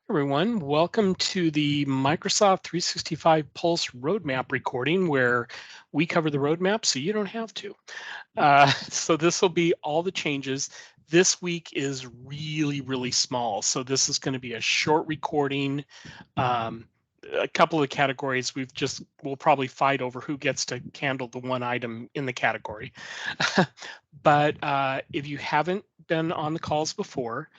Everyone, welcome to the Microsoft 365 Pulse roadmap recording where we cover the roadmap so you don't have to. So this will be all the changes. This week is really small, so this is going to be a short recording. A couple of categories we'll probably fight over who gets to handle the one item in the category. But if you haven't been on the calls before,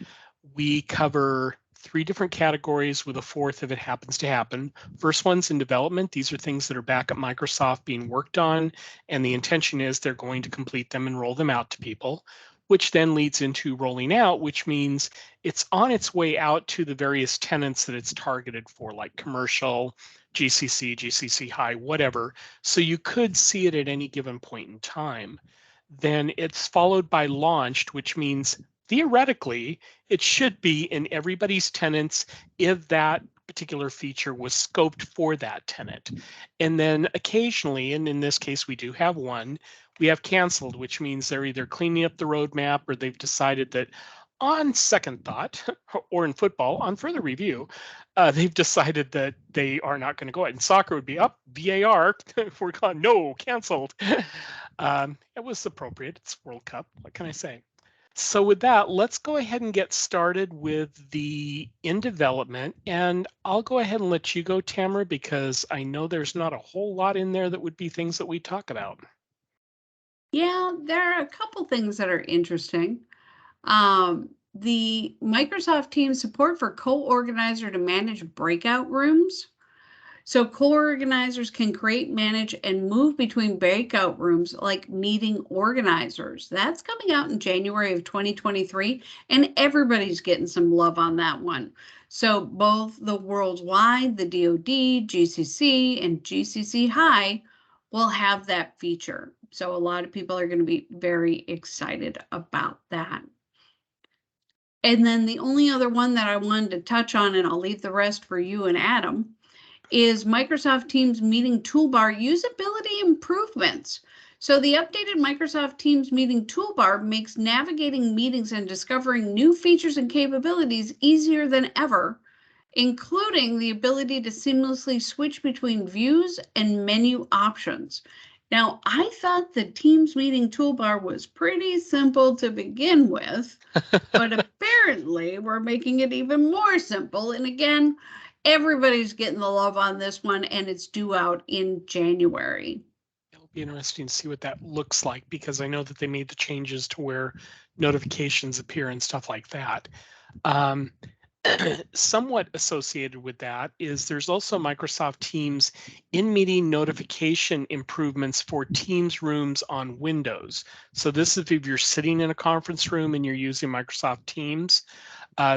we cover three different categories with a fourth if it happens to happen. First one's in development. These are things that are back at Microsoft being worked on, and the intention is they're going to complete them and roll them out to people, which then leads into rolling out, which means it's on its way out to the various tenants that it's targeted for, like commercial, GCC, GCC high, whatever. So you could see it at any given point in time. Then it's followed by launched, which means theoretically, it should be in everybody's tenants if that particular feature was scoped for that tenant. And then occasionally, and in this case we do have one, we have canceled, which means they're either cleaning up the roadmap or they've decided that on second thought, or in football, on further review, they've decided that they are not going to go ahead. And soccer would be up, VAR, we're gone, no, canceled. It was appropriate. It's World Cup. What can I say? So with that, let's go ahead and get started with the in development. And I'll go ahead and let you go, Tamara, because I know there's not a whole lot in there that would be things that we talk about. Yeah, there are a couple things that are interesting. The Microsoft Teams support for co-organizer to manage breakout rooms. So co-organizers can create, manage, and move between breakout rooms like meeting organizers. That's coming out in January of 2023, and everybody's getting some love on that one. So both the worldwide, the DoD, GCC, and GCC High will have that feature. So a lot of people are going to be very excited about that. And then the only other one that I wanted to touch on, and I'll leave the rest for you and Adam, is Microsoft Teams Meeting Toolbar usability improvements. So the updated Microsoft Teams Meeting Toolbar makes navigating meetings and discovering new features and capabilities easier than ever, including the ability to seamlessly switch between views and menu options. Now, I thought the Teams Meeting Toolbar was pretty simple to begin with, but apparently we're making it even more simple. And again, everybody's getting the love on this one, and it's due out in January. It'll be interesting to see what that looks like because I know that they made the changes to where notifications appear and stuff like that. Um, somewhat associated with that is there's also Microsoft Teams in-meeting notification improvements for Teams rooms on Windows. So this is if you're sitting in a conference room and you're using Microsoft Teams.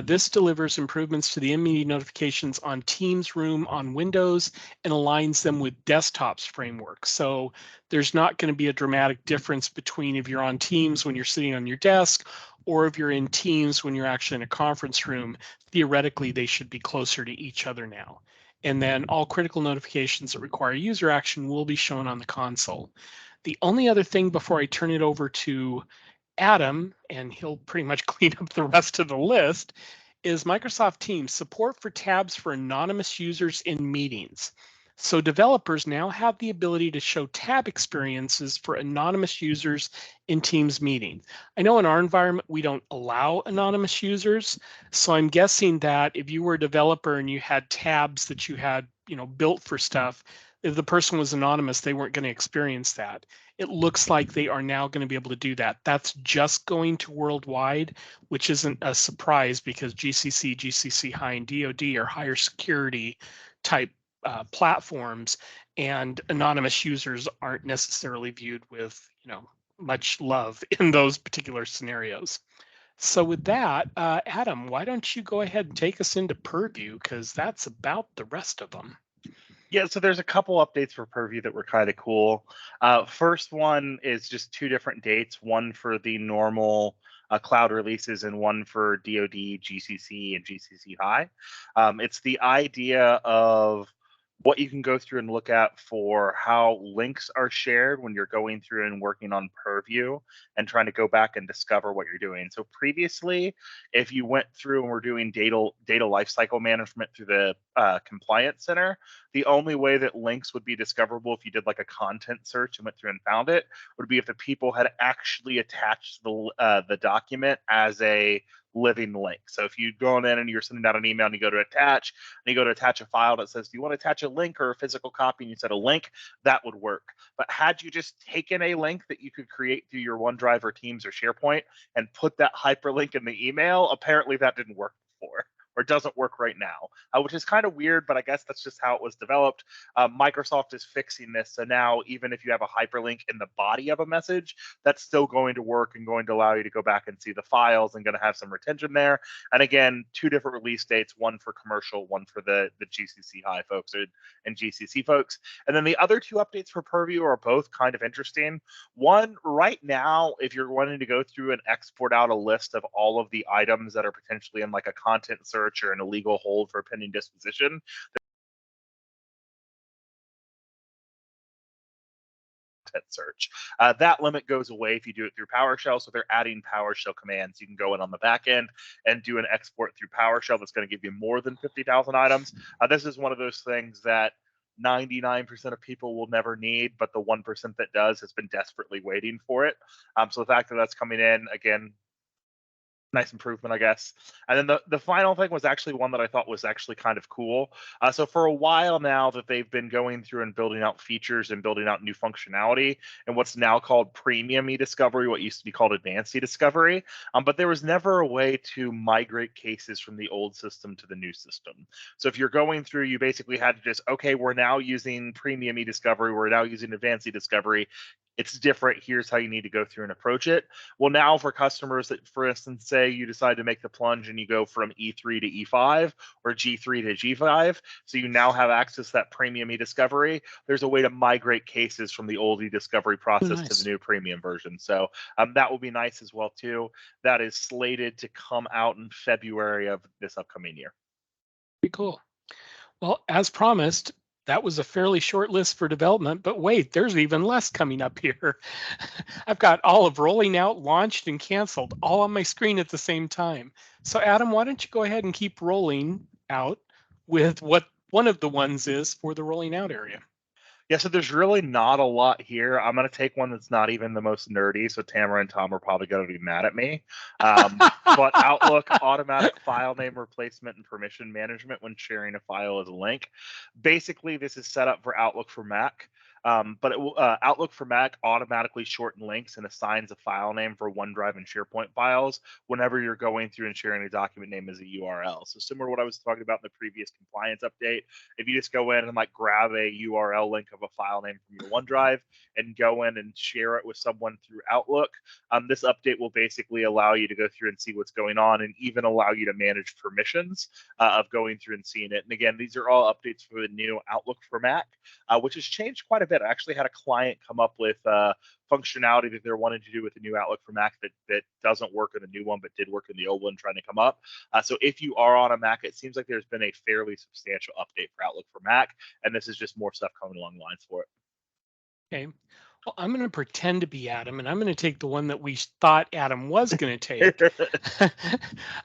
This delivers improvements to the in-meeting notifications on Teams Room on Windows and aligns them with Desktop's framework. So there's not going to be a dramatic difference between if you're on Teams when you're sitting on your desk or if you're in Teams when you're actually in a conference room. Theoretically, they should be closer to each other now. And then all critical notifications that require user action will be shown on the console. The only other thing before I turn it over to Adam, and he'll pretty much clean up the rest of the list, is Microsoft Teams support for tabs for anonymous users in meetings. So developers now have the ability to show tab experiences for anonymous users in Teams meetings. I know in our environment, we don't allow anonymous users. So I'm guessing that if you were a developer and you had tabs that you had, built for stuff, if the person was anonymous, they weren't going to experience that. It looks like they are now going to be able to do that. That's just going to worldwide, which isn't a surprise because GCC, GCC High, and DoD are higher security type platforms, and anonymous users aren't necessarily viewed with, much love in those particular scenarios. So with that, Adam, why don't you go ahead and take us into Purview because that's about the rest of them. Yeah, so there's a couple updates for Purview that were kind of cool. First one is just two different dates, one for the normal cloud releases and one for DoD, GCC, and GCC High. It's the idea of what you can go through and look at for how links are shared when you're going through and working on Purview and trying to go back and discover what you're doing. So previously, if you went through and were doing data lifecycle management through the Compliance Center, the only way that links would be discoverable if you did like a content search and went through and found it would be if the people had actually attached the document as a living link. So if you go in and you're sending out an email and you go to attach and you go to attach a file that says, do you want to attach a link or a physical copy? And you said a link, that would work. But had you just taken a link that you could create through your OneDrive or Teams or SharePoint and put that hyperlink in the email, apparently that didn't work before. Or doesn't work right now, which is kind of weird, but I guess that's just how it was developed. Microsoft is fixing this, so now even if you have a hyperlink in the body of a message, that's still going to work and going to allow you to go back and see the files and going to have some retention there. And again, 2 different release dates, one for commercial, one for the GCC High folks and GCC folks. And then the other 2 updates for Purview are both kind of interesting. One, right now, if you're wanting to go through and export out a list of all of the items that are potentially in like a content search or an illegal hold for pending disposition, search. That limit goes away if you do it through PowerShell. So they're adding PowerShell commands. You can go in on the back end and do an export through PowerShell that's going to give you more than 50,000 items. This is one of those things that 99% of people will never need, but the 1% that does has been desperately waiting for it. So the fact that that's coming in, again, nice improvement, I guess. And then the final thing was actually one that I thought was actually kind of cool. So for a while now that they've been going through and building out features and building out new functionality and what's now called premium e-discovery, what used to be called advanced e-discovery. But there was never a way to migrate cases from the old system to the new system. So if you're going through, you basically had to just, okay, we're now using premium e-discovery, we're now using advanced e-discovery. It's different. Here's how you need to go through and approach it. Well, now for customers that, for instance, say you decide to make the plunge and you go from E3 to E5 or G3 to G5, so you now have access to that premium e-discovery, there's a way to migrate cases from the old e-discovery process to the new premium version. So that will be nice as well, too. That is slated to come out in February of this upcoming year. Pretty cool. Well, as promised, that was a fairly short list for development, but wait, there's even less coming up here. I've got all of rolling out, launched, and canceled all on my screen at the same time. So Adam, why don't you go ahead and keep rolling out with what one of the ones is for the rolling out area. Yeah, so there's really not a lot here. I'm going to take one that's not even the most nerdy, so Tamara and Tom are probably going to be mad at me. But Outlook automatic file name replacement and permission management when sharing a file as a link. Basically, this is set up for Outlook for Mac. But Outlook for Mac automatically shorten links and assigns a file name for OneDrive and SharePoint files whenever you're going through and sharing a document name as a URL. So similar to what I was talking about in the previous compliance update, if you just go in and like grab a URL link of a file name from your OneDrive and go in and share it with someone through Outlook, this update will basically allow you to go through and see what's going on and even allow you to manage permissions of going through and seeing it. And again, these are all updates for the new Outlook for Mac, which has changed quite a bit. I actually had a client come up with functionality that they're wanting to do with the new Outlook for Mac that doesn't work in the new one, but did work in the old one trying to come up. So if you are on a Mac, it seems like there's been a fairly substantial update for Outlook for Mac, and this is just more stuff coming along the lines for it. Okay. Well, I'm going to pretend to be Adam, and I'm going to take the one that we thought Adam was going to take.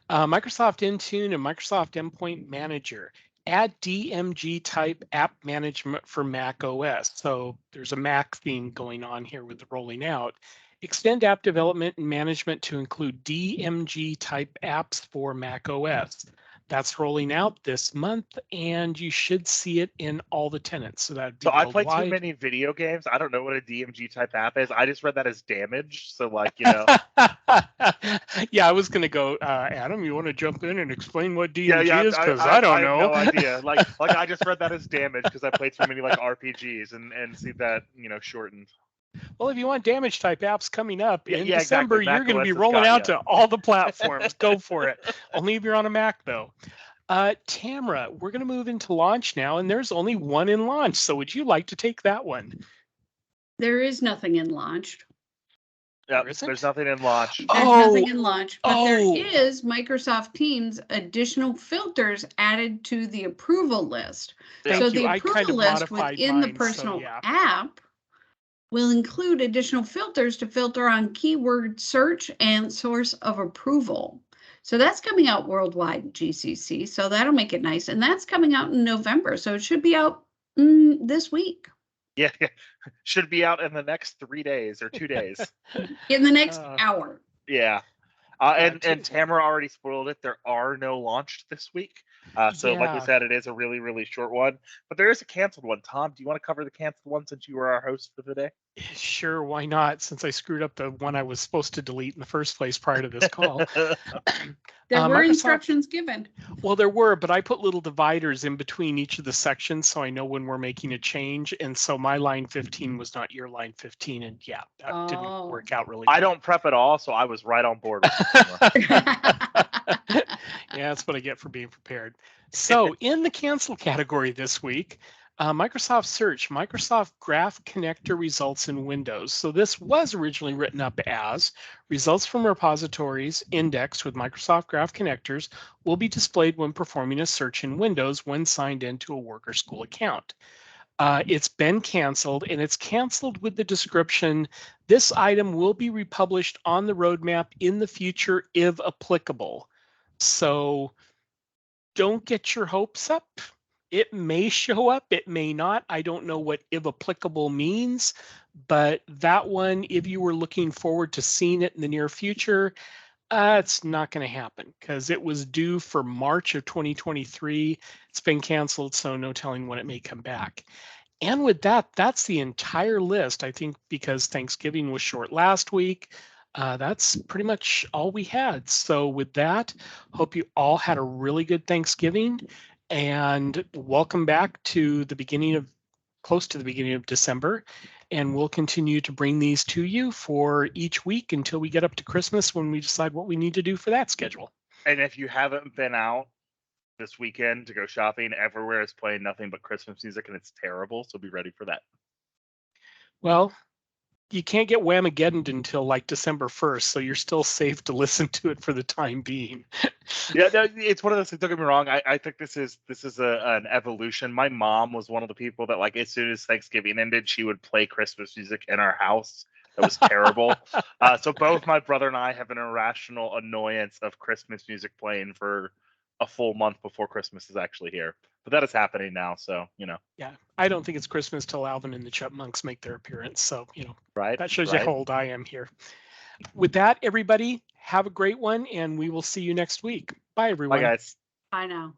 Microsoft Intune and Microsoft Endpoint Manager. Add DMG type app management for Mac OS. So there's a Mac theme going on here with the rolling out. Extend app development and management to include DMG type apps for Mac OS. That's rolling out this month, and you should see it in all the tenants. So that'd be I play too many video games. I don't know what a DMG type app is. I just read that as damage. So like, you know. Yeah, I was gonna go, Adam, you want to jump in and explain what DMG is? Because I don't know. I have no idea. Like I just read that as damage because I played too many like RPGs and see that, you know, shortened. Well, if you want damage type apps coming up in December, exactly. you're going to be rolling out to all the platforms. Go for it. Only if you're on a Mac, though. Tamara, we're going to move into launch now, and there's only one in launch. So would you like to take that one? There is nothing in launched. Yep, There isn't? there's nothing in launch. There's nothing in launch, but there oh. is Microsoft Teams additional filters added to the approval list. Yeah. So Thank you. the I kind approval of list modified within the mine, so personal yeah. app will include additional filters to filter on keyword search and source of approval. So that's coming out worldwide, GCC. So that'll make it nice. And that's coming out in November. So it should be out this week, Yeah, should be out in the next 3 days or 2 days. in the next hour. Yeah. Yeah, And Tamara already spoiled it. There are no launched this week. So like we Yeah. said, it is a really, really short one. But there is a canceled one. Tom, do you want to cover the canceled one since you were our host for the day? Sure, why not? Since I screwed up the one I was supposed to delete in the first place prior to this call. There were Microsoft- instructions given. Well, there were, but I put little dividers in between each of the sections so I know when we're making a change. And so my line 15 was not your line 15. And yeah, that Oh. didn't work out really I well. don't prep at all, so I was right on board with you, Tamara. Yeah, that's what I get for being prepared. So in the cancel category this week, Microsoft Search, Microsoft Graph Connector results in Windows. So this was originally written up as results from repositories indexed with Microsoft Graph Connectors will be displayed when performing a search in Windows when signed into a work or school account. It's been canceled, and it's canceled with the description, this item will be republished on the roadmap in the future if applicable. So don't get your hopes up. It may show up, it may not. I don't know what if applicable means, but that one, if you were looking forward to seeing it in the near future, it's not going to happen because it was due for March of 2023. It's been canceled, so no telling when it may come back. And with that, that's the entire list. I think because Thanksgiving was short last week, that's pretty much all we had. So with that, hope you all had a really good Thanksgiving and welcome back to the beginning of close to the beginning of December. And we'll continue to bring these to you for each week until we get up to Christmas when we decide what we need to do for that schedule. And if you haven't been out this weekend to go shopping, everywhere is playing nothing but Christmas music, and it's terrible. So be ready for that. Well, you can't get Whamageddon until like December 1st, so you're still safe to listen to it for the time being. Yeah, no, it's one of those things. Don't get me wrong. I think this is an evolution. My mom was one of the people that, like, as soon as Thanksgiving ended, she would play Christmas music in our house. That was terrible. So both my brother and I have an irrational annoyance of Christmas music playing for a full month before Christmas is actually here. But that is happening now, so Yeah, I don't think it's Christmas till Alvin and the Chipmunks make their appearance. So right. that shows you how old I am here. With that, everybody, have a great one, and we will see you next week. Bye, everyone. Bye, guys. Bye now.